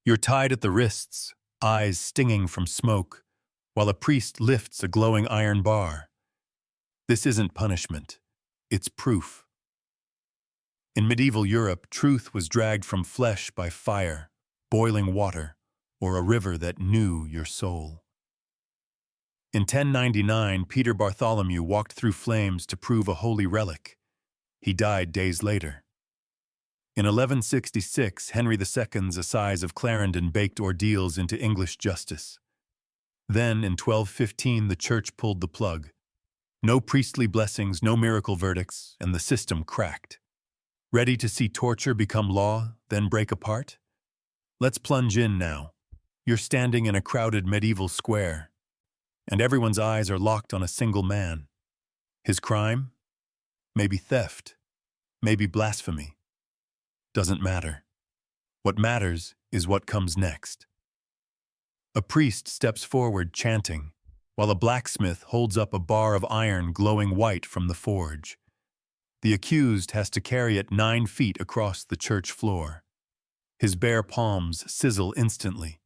You're tied at the wrists, eyes stinging from smoke, while a priest lifts a glowing iron bar. This isn't punishment, it's proof. In medieval Europe, truth was dragged from flesh by fire, boiling water, or a river that knew your soul. In 1099, Peter Bartholomew walked through flames to prove a holy relic. He died days later. In 1166, Henry II's Assize of Clarendon baked ordeals into English justice. Then, in 1215, the church pulled the plug. No priestly blessings, no miracle verdicts, and the system cracked. Ready to see torture become law, then break apart? Let's plunge in now. You're standing in a crowded medieval square, and everyone's eyes are locked on a single man. His crime? Maybe theft, maybe blasphemy. Doesn't matter. What matters is what comes next. A priest steps forward chanting, while a blacksmith holds up a bar of iron glowing white from the forge. The accused has to carry it 9 feet across the church floor. His bare palms sizzle instantly,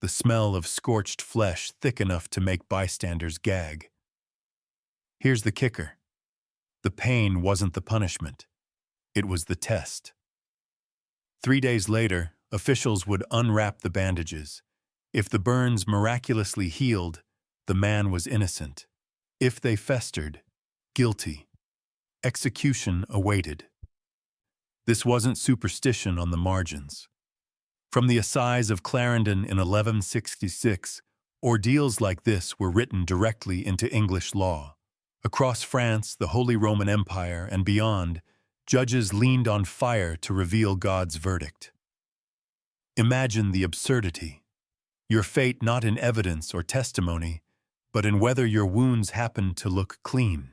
the smell of scorched flesh thick enough to make bystanders gag. Here's the kicker. The pain wasn't the punishment. It was the test. 3 days later, officials would unwrap the bandages. If the burns miraculously healed, the man was innocent. If they festered, guilty. Execution awaited. This wasn't superstition on the margins. From the Assize of Clarendon in 1166, ordeals like this were written directly into English law. Across France, the Holy Roman Empire, and beyond, judges leaned on fire to reveal God's verdict. Imagine the absurdity. Your fate not in evidence or testimony, but in whether your wounds happened to look clean.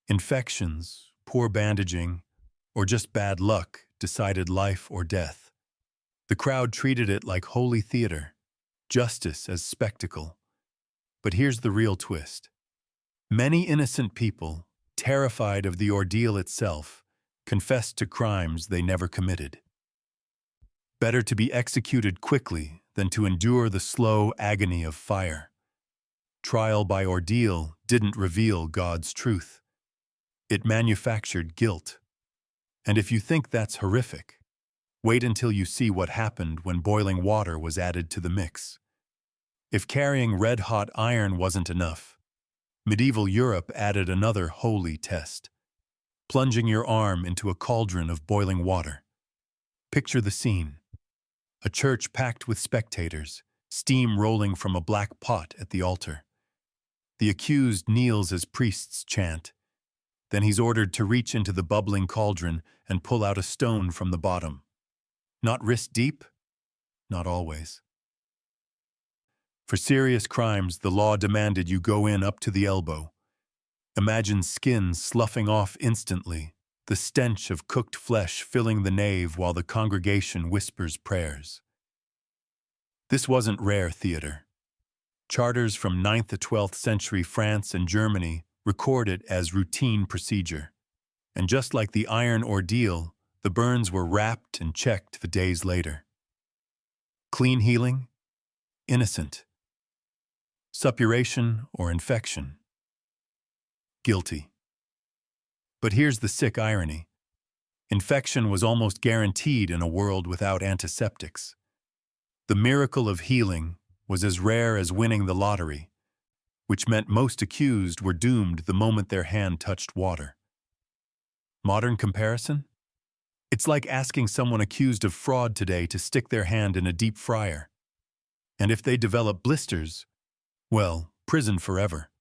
Infections, poor bandaging, or just bad luck decided life or death. The crowd treated it like holy theater, justice as spectacle. But here's the real twist. Many innocent people, terrified of the ordeal itself, confessed to crimes they never committed. Better to be executed quickly than to endure the slow agony of fire. Trial by ordeal didn't reveal God's truth. It manufactured guilt. And if you think that's horrific, wait until you see what happened when boiling water was added to the mix. If carrying red-hot iron wasn't enough, medieval Europe added another holy test. Plunging your arm into a cauldron of boiling water. Picture the scene. A church packed with spectators, steam rolling from a black pot at the altar. The accused kneels as priests chant. Then he's ordered to reach into the bubbling cauldron and pull out a stone from the bottom. Not wrist deep? Not always. For serious crimes, the law demanded you go in up to the elbow. Imagine skin sloughing off instantly, the stench of cooked flesh filling the nave while the congregation whispers prayers. This wasn't rare theater. Charters from 9th to 12th century France and Germany record it as routine procedure. And just like the iron ordeal, the burns were wrapped and checked the days later. Clean healing? Innocent. Suppuration or infection? Guilty. But here's the sick irony. Infection was almost guaranteed in a world without antiseptics. The miracle of healing was as rare as winning the lottery, which meant most accused were doomed the moment their hand touched water. Modern comparison? It's like asking someone accused of fraud today to stick their hand in a deep fryer. And if they develop blisters, well, prison forever.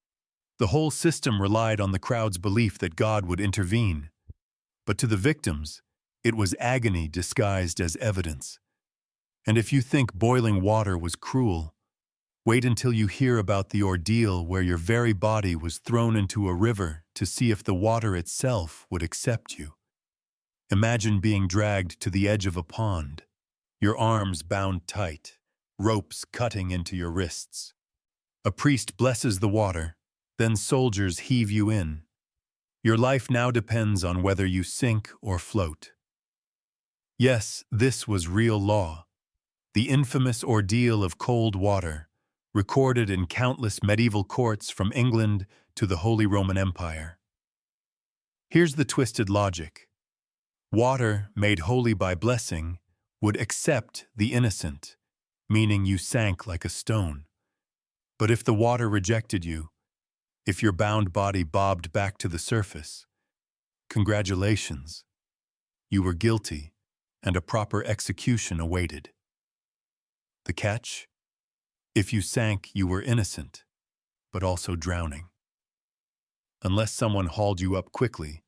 The whole system relied on the crowd's belief that God would intervene. But to the victims, it was agony disguised as evidence. And if you think boiling water was cruel, wait until you hear about the ordeal where your very body was thrown into a river to see if the water itself would accept you. Imagine being dragged to the edge of a pond, your arms bound tight, ropes cutting into your wrists. A priest blesses the water, then soldiers heave you in. Your life now depends on whether you sink or float. Yes, this was real law, the infamous ordeal of cold water, recorded in countless medieval courts from England to the Holy Roman Empire. Here's the twisted logic. Water, made holy by blessing, would accept the innocent, meaning you sank like a stone. But if the water rejected you, if your bound body bobbed back to the surface, congratulations, you were guilty, and a proper execution awaited. The catch? If you sank, you were innocent, but also drowning. Unless someone hauled you up quickly,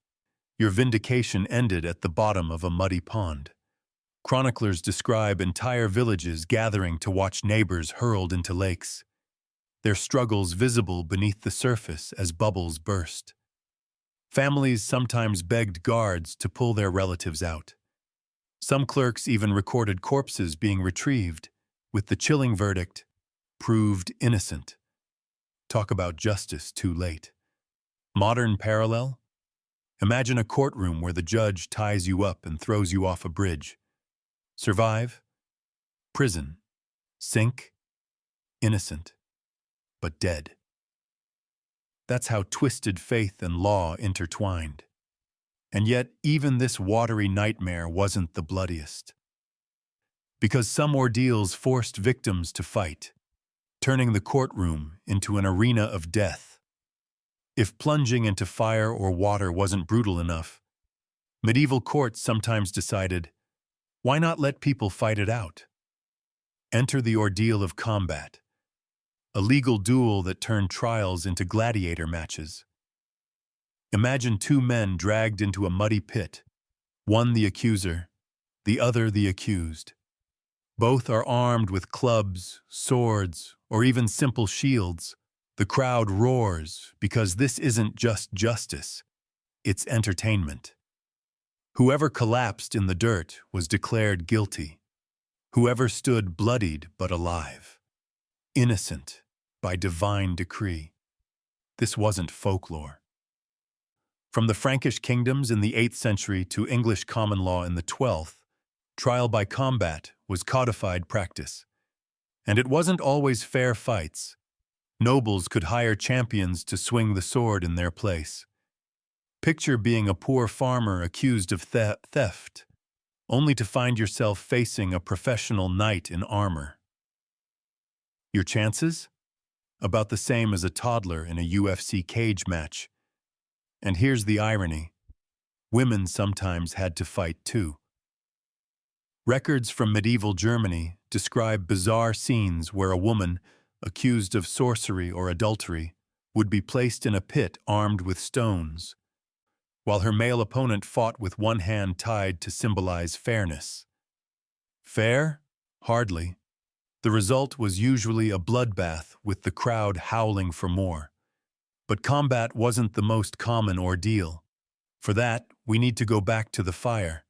your vindication ended at the bottom of a muddy pond. Chroniclers describe entire villages gathering to watch neighbors hurled into lakes, their struggles visible beneath the surface as bubbles burst. Families sometimes begged guards to pull their relatives out. Some clerks even recorded corpses being retrieved, with the chilling verdict, proved innocent. Talk about justice too late. Modern parallel? Imagine a courtroom where the judge ties you up and throws you off a bridge. Survive? Prison. Sink? Innocent, but dead. That's how twisted faith and law intertwined. And yet, even this watery nightmare wasn't the bloodiest. Because some ordeals forced victims to fight, turning the courtroom into an arena of death. If plunging into fire or water wasn't brutal enough, medieval courts sometimes decided, why not let people fight it out? Enter the ordeal of combat, a legal duel that turned trials into gladiator matches. Imagine two men dragged into a muddy pit, one the accuser, the other the accused. Both are armed with clubs, swords, or even simple shields. The crowd roars because this isn't just justice, it's entertainment. Whoever collapsed in the dirt was declared guilty. Whoever stood bloodied but alive, innocent by divine decree. This wasn't folklore. From the Frankish kingdoms in the 8th century to English common law in the 12th, trial by combat was codified practice. And it wasn't always fair fights. Nobles could hire champions to swing the sword in their place. Picture being a poor farmer accused of theft, only to find yourself facing a professional knight in armor. Your chances? About the same as a toddler in a UFC cage match. And here's the irony. Women sometimes had to fight too. Records from medieval Germany describe bizarre scenes where a woman, accused of sorcery or adultery, would be placed in a pit armed with stones, while her male opponent fought with one hand tied to symbolize fairness. Fair? Hardly. The result was usually a bloodbath with the crowd howling for more. But combat wasn't the most common ordeal. For that, we need to go back to the fire.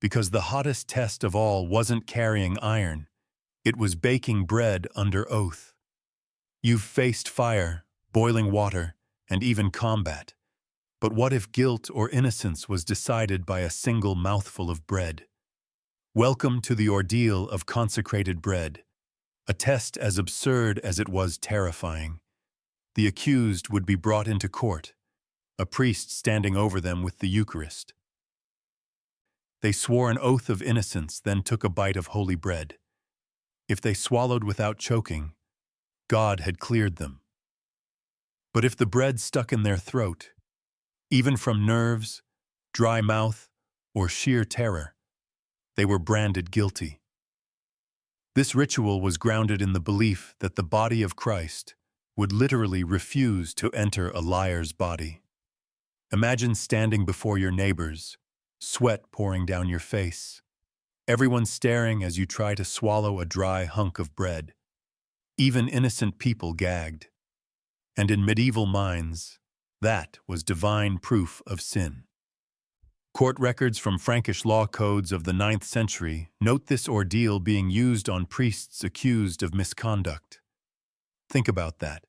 Because the hottest test of all wasn't carrying iron, it was baking bread under oath. You've faced fire, boiling water, and even combat. But what if guilt or innocence was decided by a single mouthful of bread? Welcome to the ordeal of consecrated bread, a test as absurd as it was terrifying. The accused would be brought into court, a priest standing over them with the Eucharist. They swore an oath of innocence, then took a bite of holy bread. If they swallowed without choking, God had cleared them. But if the bread stuck in their throat, even from nerves, dry mouth, or sheer terror, they were branded guilty. This ritual was grounded in the belief that the body of Christ would literally refuse to enter a liar's body. Imagine standing before your neighbors, sweat pouring down your face, everyone staring as you try to swallow a dry hunk of bread. Even innocent people gagged. And in medieval minds, that was divine proof of sin. Court records from Frankish law codes of the 9th century note this ordeal being used on priests accused of misconduct. Think about that.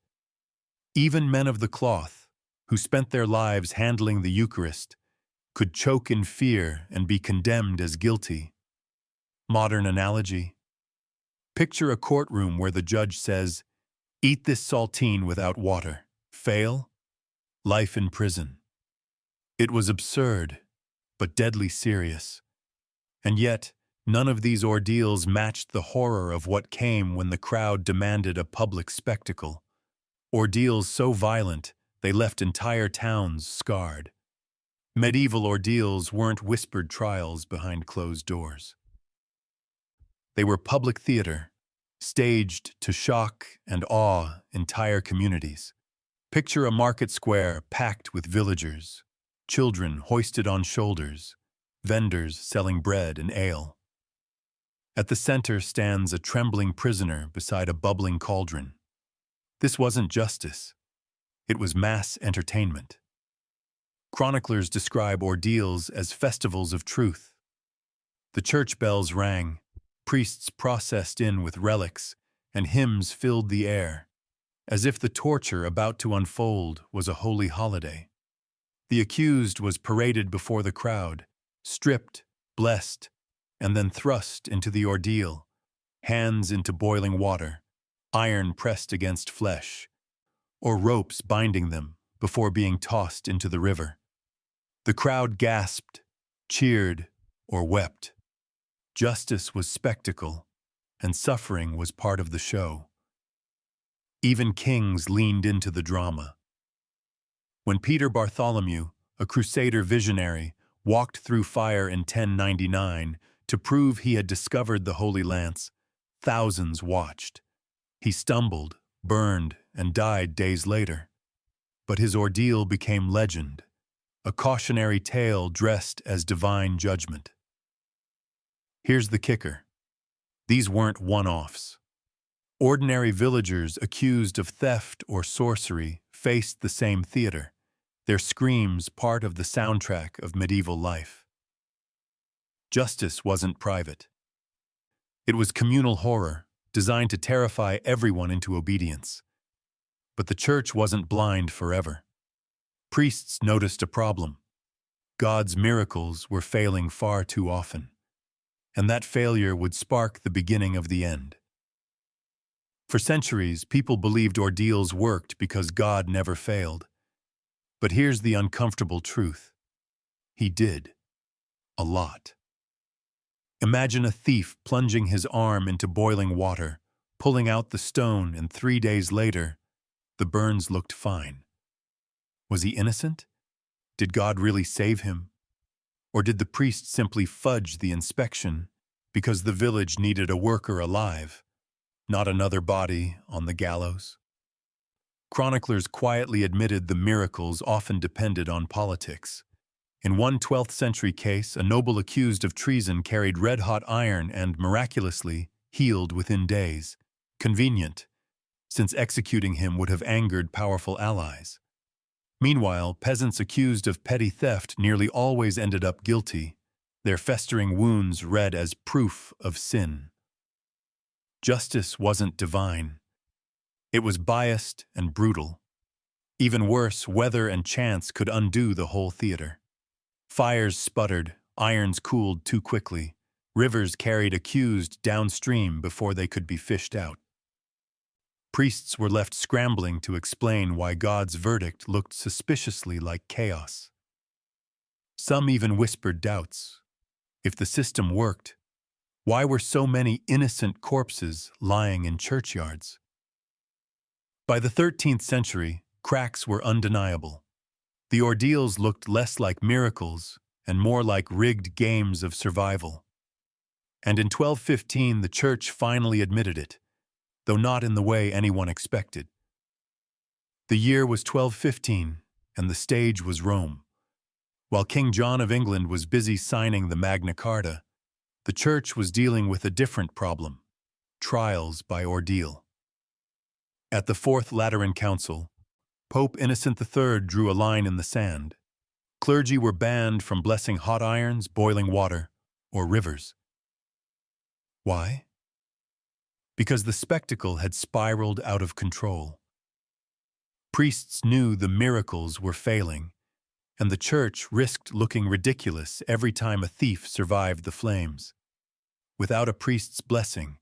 Even men of the cloth, who spent their lives handling the Eucharist, could choke in fear and be condemned as guilty. Modern analogy? Picture a courtroom where the judge says, "Eat this saltine without water. Fail? Life in prison." It was absurd, but deadly serious. And yet, none of these ordeals matched the horror of what came when the crowd demanded a public spectacle. Ordeals so violent, they left entire towns scarred. Medieval ordeals weren't whispered trials behind closed doors. They were public theater, staged to shock and awe entire communities. Picture a market square packed with villagers, children hoisted on shoulders, vendors selling bread and ale. At the center stands a trembling prisoner beside a bubbling cauldron. This wasn't justice. It was mass entertainment. Chroniclers describe ordeals as festivals of truth. The church bells rang, priests processed in with relics, and hymns filled the air, as if the torture about to unfold was a holy holiday. The accused was paraded before the crowd, stripped, blessed, and then thrust into the ordeal, hands into boiling water, iron pressed against flesh, or ropes binding them before being tossed into the river. The crowd gasped, cheered, or wept. Justice was spectacle, and suffering was part of the show. Even kings leaned into the drama. When Peter Bartholomew, a crusader visionary, walked through fire in 1099 to prove he had discovered the Holy Lance, thousands watched. He stumbled, burned, and died days later. But his ordeal became legend, a cautionary tale dressed as divine judgment. Here's the kicker. These weren't one-offs. Ordinary villagers accused of theft or sorcery faced the same theater, their screams part of the soundtrack of medieval life. Justice wasn't private. It was communal horror, designed to terrify everyone into obedience. But the church wasn't blind forever. Priests noticed a problem. God's miracles were failing far too often. And that failure would spark the beginning of the end. For centuries, people believed ordeals worked because God never failed. But here's the uncomfortable truth. He did. A lot. Imagine a thief plunging his arm into boiling water, pulling out the stone, and 3 days later, the burns looked fine. Was he innocent? Did God really save him? Or did the priest simply fudge the inspection because the village needed a worker alive, not another body on the gallows? Chroniclers quietly admitted the miracles often depended on politics. In one 12th century case, a noble accused of treason carried red-hot iron and, miraculously, healed within days. Convenient, since executing him would have angered powerful allies. Meanwhile, peasants accused of petty theft nearly always ended up guilty, their festering wounds read as proof of sin. Justice wasn't divine. It was biased and brutal. Even worse, weather and chance could undo the whole theater. Fires sputtered, irons cooled too quickly, rivers carried accused downstream before they could be fished out. Priests were left scrambling to explain why God's verdict looked suspiciously like chaos. Some even whispered doubts. If the system worked, why were so many innocent corpses lying in churchyards? By the 13th century, cracks were undeniable. The ordeals looked less like miracles and more like rigged games of survival. And in 1215, the church finally admitted it, though not in the way anyone expected. The year was 1215, and the stage was Rome. While King John of England was busy signing the Magna Carta, the church was dealing with a different problem: trials by ordeal. At the Fourth Lateran Council, Pope Innocent III drew a line in the sand. Clergy were banned from blessing hot irons, boiling water, or rivers. Why? Because the spectacle had spiraled out of control. Priests knew the miracles were failing, and the church risked looking ridiculous every time a thief survived the flames. Without a priest's blessing,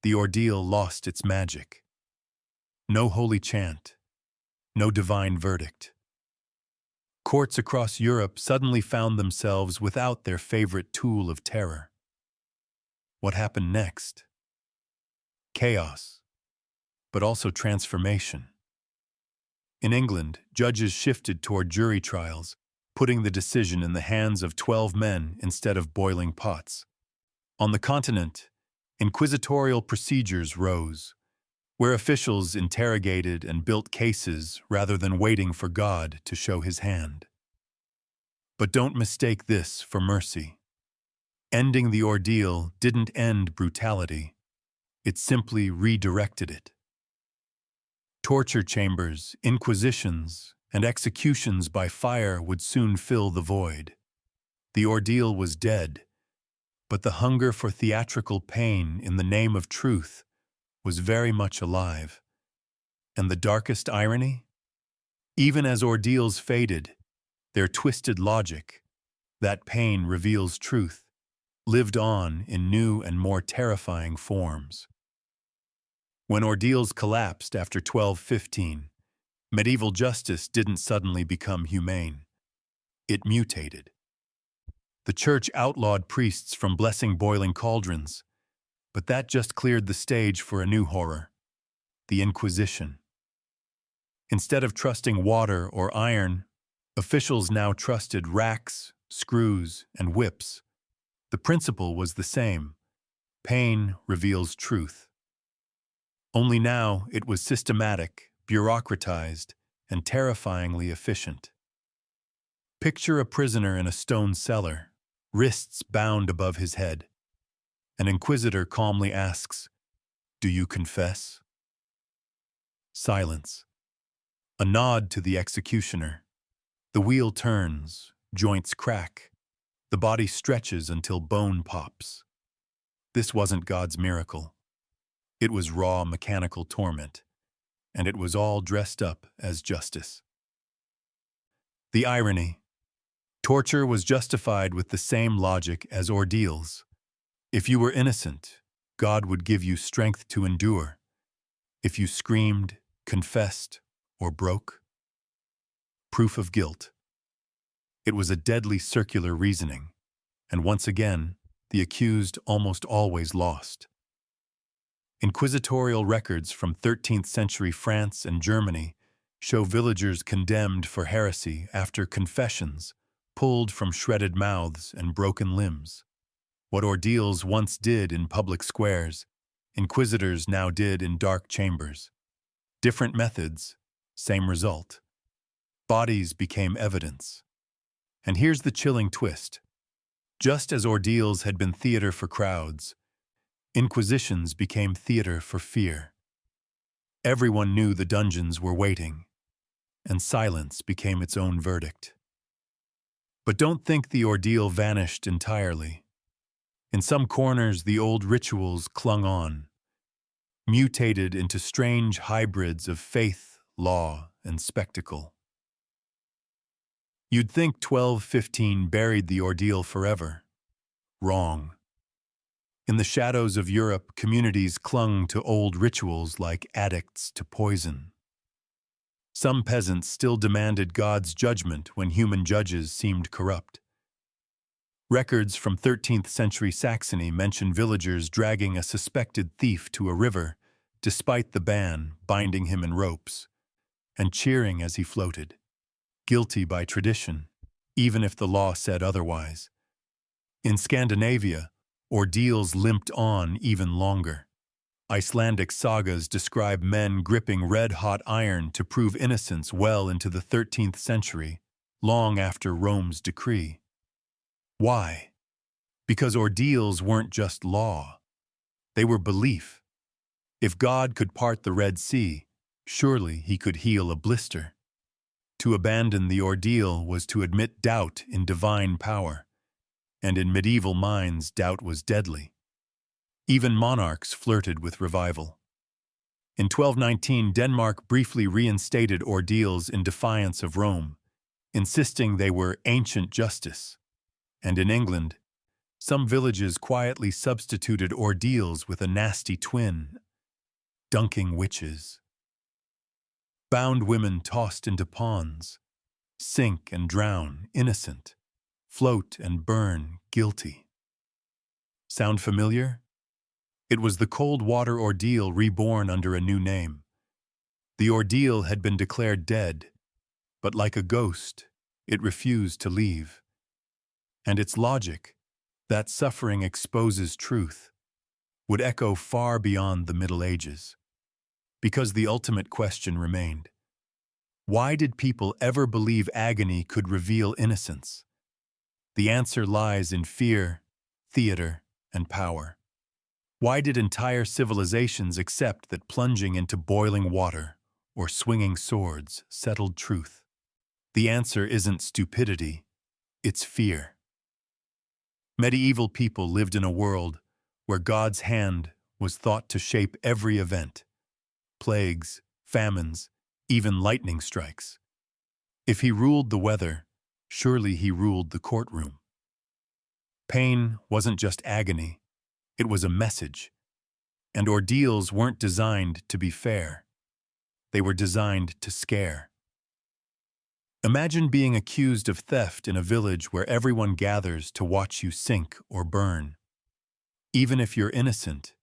the ordeal lost its magic. No holy chant, no divine verdict. Courts across Europe suddenly found themselves without their favorite tool of terror. What happened next? Chaos, but also transformation. In England, judges shifted toward jury trials, putting the decision in the hands of 12 men instead of boiling pots. On the continent, inquisitorial procedures rose, where officials interrogated and built cases rather than waiting for God to show his hand. But don't mistake this for mercy. Ending the ordeal didn't end brutality, it simply redirected it. Torture chambers, inquisitions, and executions by fire would soon fill the void. The ordeal was dead, but the hunger for theatrical pain in the name of truth was very much alive. And the darkest irony? Even as ordeals faded, their twisted logic, that pain reveals truth, lived on in new and more terrifying forms. When ordeals collapsed after 1215, medieval justice didn't suddenly become humane. It mutated. The church outlawed priests from blessing boiling cauldrons, but that just cleared the stage for a new horror, the Inquisition. Instead of trusting water or iron, officials now trusted racks, screws, and whips. The principle was the same: pain reveals truth. Only now it was systematic, bureaucratized, and terrifyingly efficient. Picture a prisoner in a stone cellar, wrists bound above his head. An inquisitor calmly asks, "Do you confess?" Silence. A nod to the executioner. The wheel turns, joints crack. The body stretches until bone pops. This wasn't God's miracle. It was raw mechanical torment, and it was all dressed up as justice. The irony. Torture was justified with the same logic as ordeals. If you were innocent, God would give you strength to endure. If you screamed, confessed, or broke, proof of guilt. It was a deadly circular reasoning, and once again, the accused almost always lost. Inquisitorial records from 13th century France and Germany show villagers condemned for heresy after confessions, pulled from shredded mouths and broken limbs. What ordeals once did in public squares, inquisitors now did in dark chambers. Different methods, same result. Bodies became evidence. And here's the chilling twist. Just as ordeals had been theater for crowds, inquisitions became theater for fear. Everyone knew the dungeons were waiting, and silence became its own verdict. But don't think the ordeal vanished entirely. In some corners, the old rituals clung on, mutated into strange hybrids of faith, law, and spectacle. You'd think 1215 buried the ordeal forever. Wrong. In the shadows of Europe, communities clung to old rituals like addicts to poison. Some peasants still demanded God's judgment when human judges seemed corrupt. Records from 13th century Saxony mention villagers dragging a suspected thief to a river, despite the ban binding him in ropes, and cheering as he floated, guilty by tradition, even if the law said otherwise. In Scandinavia, ordeals limped on even longer. Icelandic sagas describe men gripping red-hot iron to prove innocence well into the 13th century, long after Rome's decree. Why? Because ordeals weren't just law. They were belief. If God could part the Red Sea, surely he could heal a blister. To abandon the ordeal was to admit doubt in divine power. And in medieval minds, doubt was deadly. Even monarchs flirted with revival. In 1219, Denmark briefly reinstated ordeals in defiance of Rome, insisting they were ancient justice. And in England, Some villages quietly substituted ordeals with a nasty twin: dunking witches. Bound women tossed into ponds, sink and drown, innocent, float and burn, guilty. Sound familiar? It was the cold water ordeal reborn under a new name. The ordeal had been declared dead, but like a ghost, it refused to leave. And its logic, that suffering exposes truth, would echo far beyond the Middle Ages. Because the ultimate question remained: why did people ever believe agony could reveal innocence? The answer lies in fear, theater, and power. Why did entire civilizations accept that plunging into boiling water or swinging swords settled truth? The answer isn't stupidity, it's fear. Medieval people lived in a world where God's hand was thought to shape every event: plagues, famines, even lightning strikes. If he ruled the weather, surely he ruled the courtroom. Pain wasn't just agony, it was a message. And ordeals weren't designed to be fair. They were designed to scare. Imagine being accused of theft in a village where everyone gathers to watch you sink or burn. Even if you're innocent,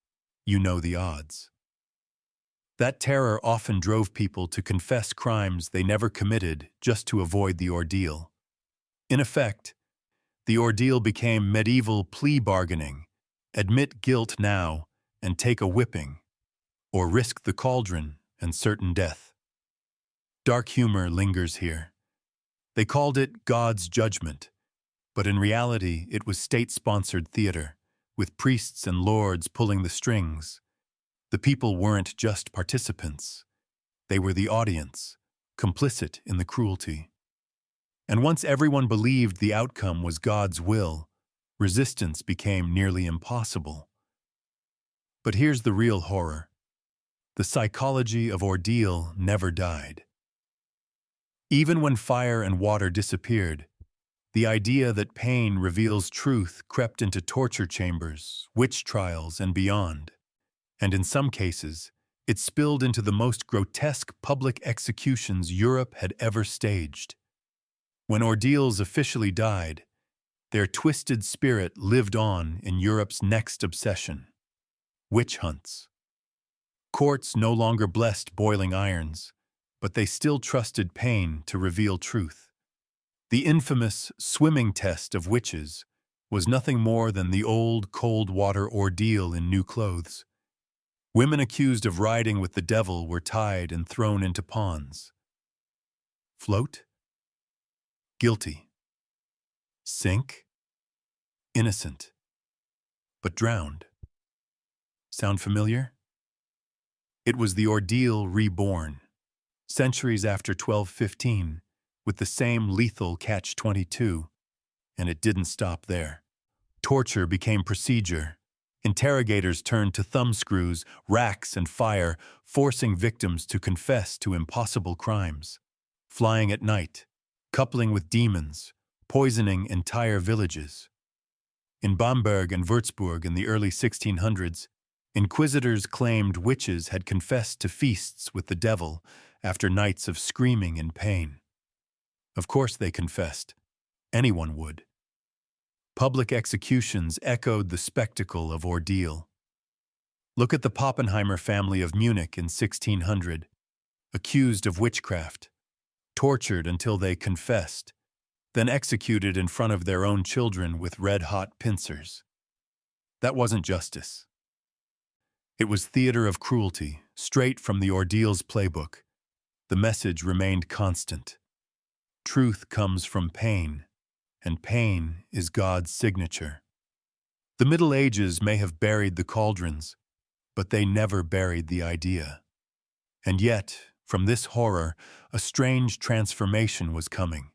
you know the odds. That terror often drove people to confess crimes they never committed just to avoid the ordeal. In effect, the ordeal became medieval plea bargaining: admit guilt now and take a whipping, or risk the cauldron and certain death. Dark humor lingers here. They called it God's judgment, but in reality it was state-sponsored theater, with priests and lords pulling the strings. The people weren't just participants. They were the audience, complicit in the cruelty. And once everyone believed the outcome was God's will, resistance became nearly impossible. But here's the real horror. The psychology of ordeal never died. Even when fire and water disappeared, the idea that pain reveals truth crept into torture chambers, witch trials, and beyond. And in some cases, it spilled into the most grotesque public executions Europe had ever staged. When ordeals officially died, their twisted spirit lived on in Europe's next obsession: witch hunts. Courts no longer blessed boiling irons, but they still trusted pain to reveal truth. The infamous swimming test of witches was nothing more than the old cold water ordeal in new clothes. Women accused of riding with the devil were tied and thrown into ponds. Float? Guilty. Sink? Innocent. But drowned. Sound familiar? It was the ordeal reborn, centuries after 1215, with the same lethal catch-22, and it didn't stop there. Torture became procedure. Interrogators turned to thumbscrews, racks, and fire, forcing victims to confess to impossible crimes. Flying at night, coupling with demons, poisoning entire villages. In Bamberg and Würzburg in the early 1600s, inquisitors claimed witches had confessed to feasts with the devil after nights of screaming in pain. Of course they confessed. Anyone would. Public executions echoed the spectacle of ordeal. Look at the Pappenheimer family of Munich in 1600, accused of witchcraft, tortured until they confessed, then executed in front of their own children with red-hot pincers. That wasn't justice. It was theater of cruelty, straight from the ordeal's playbook. The message remained constant. Truth comes from pain, and pain is God's signature. The Middle Ages may have buried the cauldrons, but they never buried the idea. And yet, from this horror, a strange transformation was coming.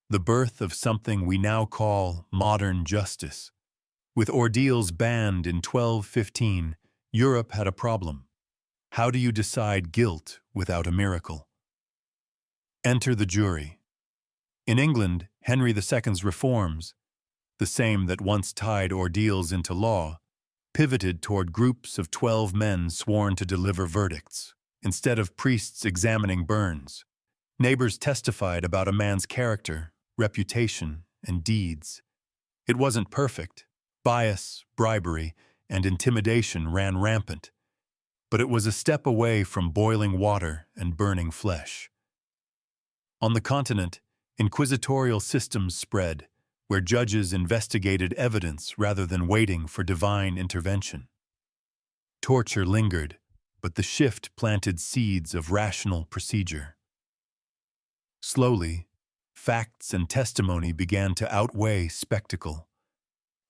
The birth of something we now call modern justice. With ordeals banned in 1215, Europe had a problem. How do you decide guilt without a miracle? Enter the jury. In England, Henry II's reforms, the same that once tied ordeals into law, pivoted toward groups of 12 men sworn to deliver verdicts. Instead of priests examining burns, neighbors testified about a man's character, reputation, and deeds. It wasn't perfect. Bias, bribery, and intimidation ran rampant, but it was a step away from boiling water and burning flesh. On the continent, inquisitorial systems spread, where judges investigated evidence rather than waiting for divine intervention. Torture lingered, but the shift planted seeds of rational procedure. Slowly, facts and testimony began to outweigh spectacle.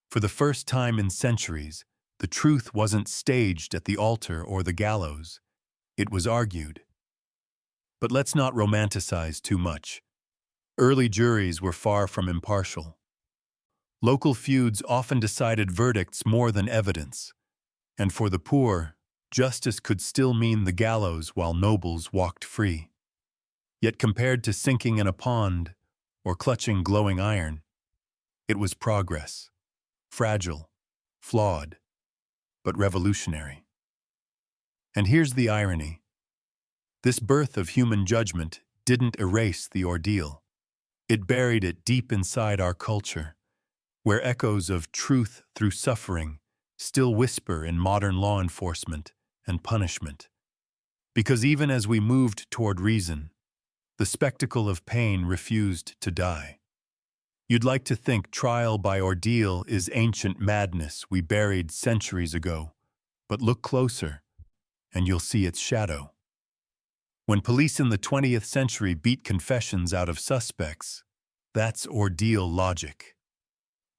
For the first time in centuries, the truth wasn't staged at the altar or the gallows. It was argued. But let's not romanticize too much. Early juries were far from impartial. Local feuds often decided verdicts more than evidence, and for the poor, justice could still mean the gallows while nobles walked free. Yet compared to sinking in a pond or clutching glowing iron, it was progress, fragile, flawed, but revolutionary. And here's the irony. This birth of human judgment didn't erase the ordeal. It buried it deep inside our culture, where echoes of truth through suffering still whisper in modern law enforcement and punishment. Because even as we moved toward reason, the spectacle of pain refused to die. You'd like to think trial by ordeal is ancient madness we buried centuries ago, but look closer, and you'll see its shadow. When police in the 20th century beat confessions out of suspects, that's ordeal logic.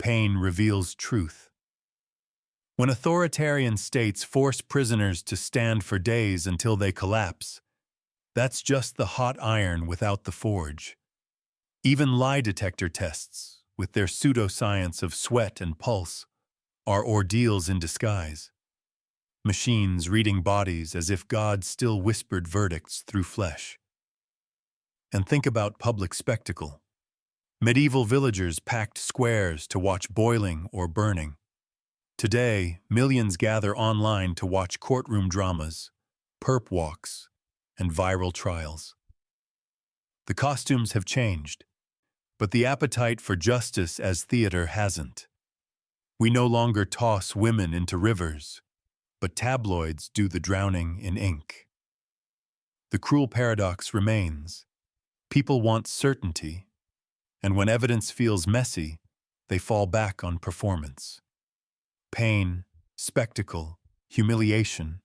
Pain reveals truth. When authoritarian states force prisoners to stand for days until they collapse, that's just the hot iron without the forge. Even lie detector tests, with their pseudoscience of sweat and pulse, are ordeals in disguise. Machines reading bodies as if God still whispered verdicts through flesh. And think about public spectacle. Medieval villagers packed squares to watch boiling or burning. Today, millions gather online to watch courtroom dramas, perp walks, and viral trials. The costumes have changed, but the appetite for justice as theater hasn't. We no longer toss women into rivers, but tabloids do the drowning in ink. The cruel paradox remains. People want certainty, and when evidence feels messy, they fall back on performance. Pain, spectacle, humiliation,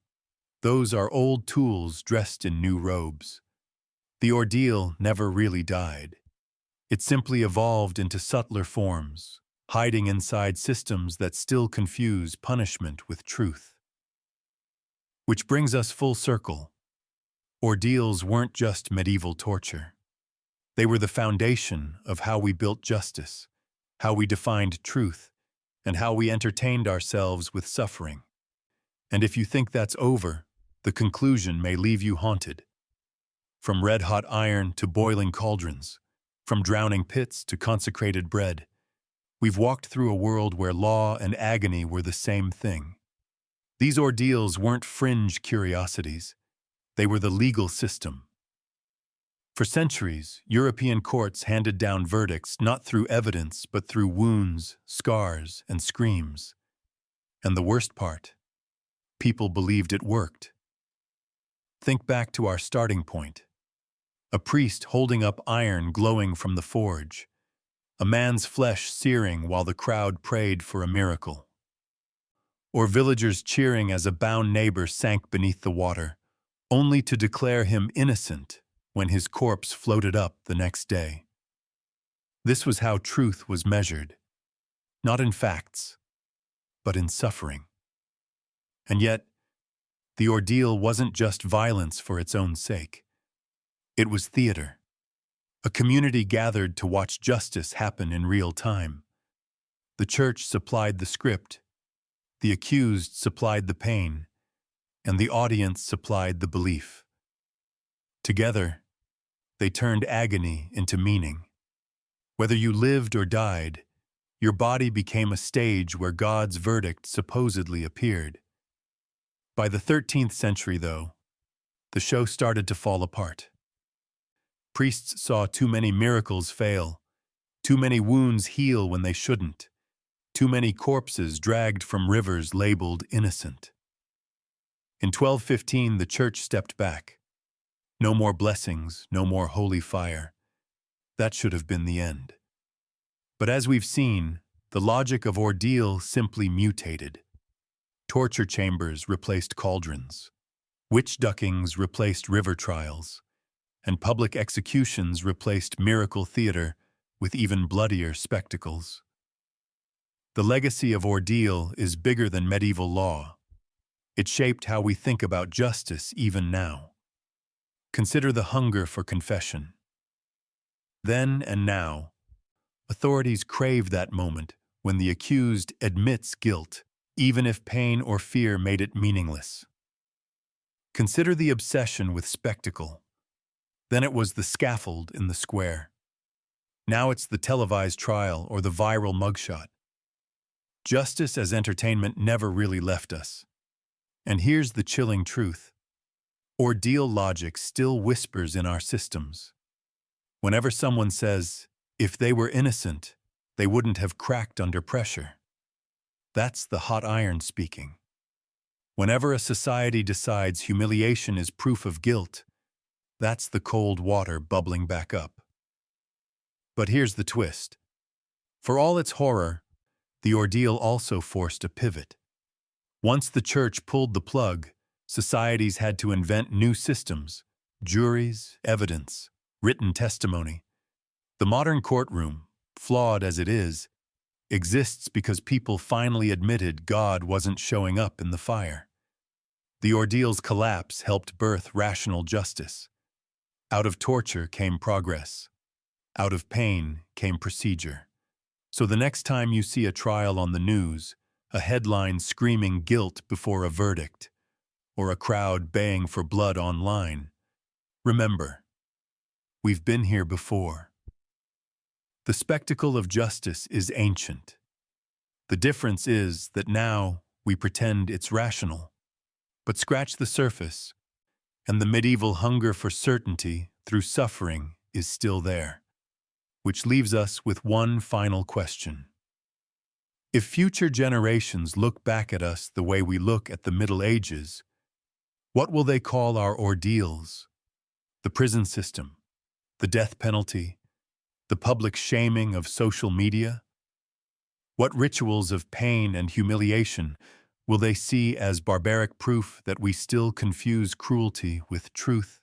those are old tools dressed in new robes. The ordeal never really died. It simply evolved into subtler forms, hiding inside systems that still confuse punishment with truth. Which brings us full circle. Ordeals weren't just medieval torture. They were the foundation of how we built justice, how we defined truth, and how we entertained ourselves with suffering. And if you think that's over, the conclusion may leave you haunted. From red-hot iron to boiling cauldrons, from drowning pits to consecrated bread, we've walked through a world where law and agony were the same thing. These ordeals weren't fringe curiosities. They were the legal system. For centuries, European courts handed down verdicts not through evidence but through wounds, scars, and screams. And the worst part, people believed it worked. Think back to our starting point. A priest holding up iron glowing from the forge, a man's flesh searing while the crowd prayed for a miracle. Or villagers cheering as a bound neighbor sank beneath the water, only to declare him innocent when his corpse floated up the next day. This was how truth was measured, not in facts, but in suffering. And yet, the ordeal wasn't just violence for its own sake. It was theater. A community gathered to watch justice happen in real time. The church supplied the script, the accused supplied the pain, and the audience supplied the belief. Together, they turned agony into meaning. Whether you lived or died, Your body became a stage where God's verdict supposedly appeared. By the 13th century, though, the show started to fall apart. Priests saw too many miracles fail, too many wounds heal when they shouldn't, too many corpses dragged from rivers labeled innocent. In 1215, the church stepped back. No more blessings, no more holy fire. That should have been the end. But as we've seen, the logic of ordeal simply mutated. Torture chambers replaced cauldrons. Witch duckings replaced river trials. And public executions replaced miracle theater with even bloodier spectacles. The legacy of ordeal is bigger than medieval law. It shaped how we think about justice even now. Consider the hunger for confession. Then and now, authorities crave that moment when the accused admits guilt, even if pain or fear made it meaningless. Consider the obsession with spectacle. Then it was the scaffold in the square. Now it's the televised trial or the viral mugshot. Justice as entertainment never really left us. And here's the chilling truth. Ordeal logic still whispers in our systems. Whenever someone says, if they were innocent, they wouldn't have cracked under pressure. That's the hot iron speaking. Whenever a society decides humiliation is proof of guilt, that's the cold water bubbling back up. But here's the twist. For all its horror, the ordeal also forced a pivot. Once the church pulled the plug, societies had to invent new systems, juries, evidence, written testimony. The modern courtroom, flawed as it is, exists because people finally admitted God wasn't showing up in the fire. The ordeal's collapse helped birth rational justice. Out of torture came progress. Out of pain came procedure. So the next time you see a trial on the news, a headline screaming guilt before a verdict, or a crowd baying for blood online, remember, we've been here before. The spectacle of justice is ancient. The difference is that now we pretend it's rational. But scratch the surface, and the medieval hunger for certainty through suffering is still there. Which leaves us with one final question. If future generations look back at us the way we look at the Middle Ages, what will they call our ordeals? The prison system, the death penalty, the public shaming of social media? What rituals of pain and humiliation will they see as barbaric proof that we still confuse cruelty with truth?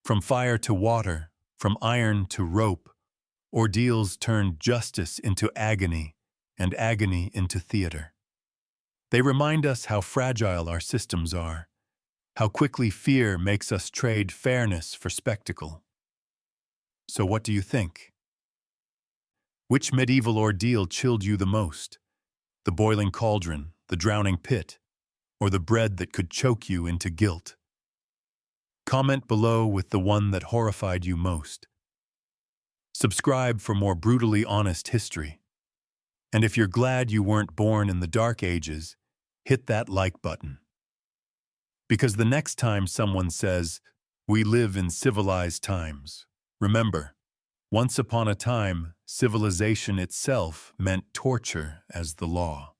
From fire to water, from iron to rope, ordeals turned justice into agony and agony into theater. They remind us how fragile our systems are, how quickly fear makes us trade fairness for spectacle. So what do you think? Which medieval ordeal chilled you the most? The boiling cauldron, the drowning pit, or the bread that could choke you into guilt? Comment below with the one that horrified you most. Subscribe for more brutally honest history. And if you're glad you weren't born in the Dark Ages, hit that like button. Because the next time someone says, we live in civilized times, remember, once upon a time, civilization itself meant torture as the law.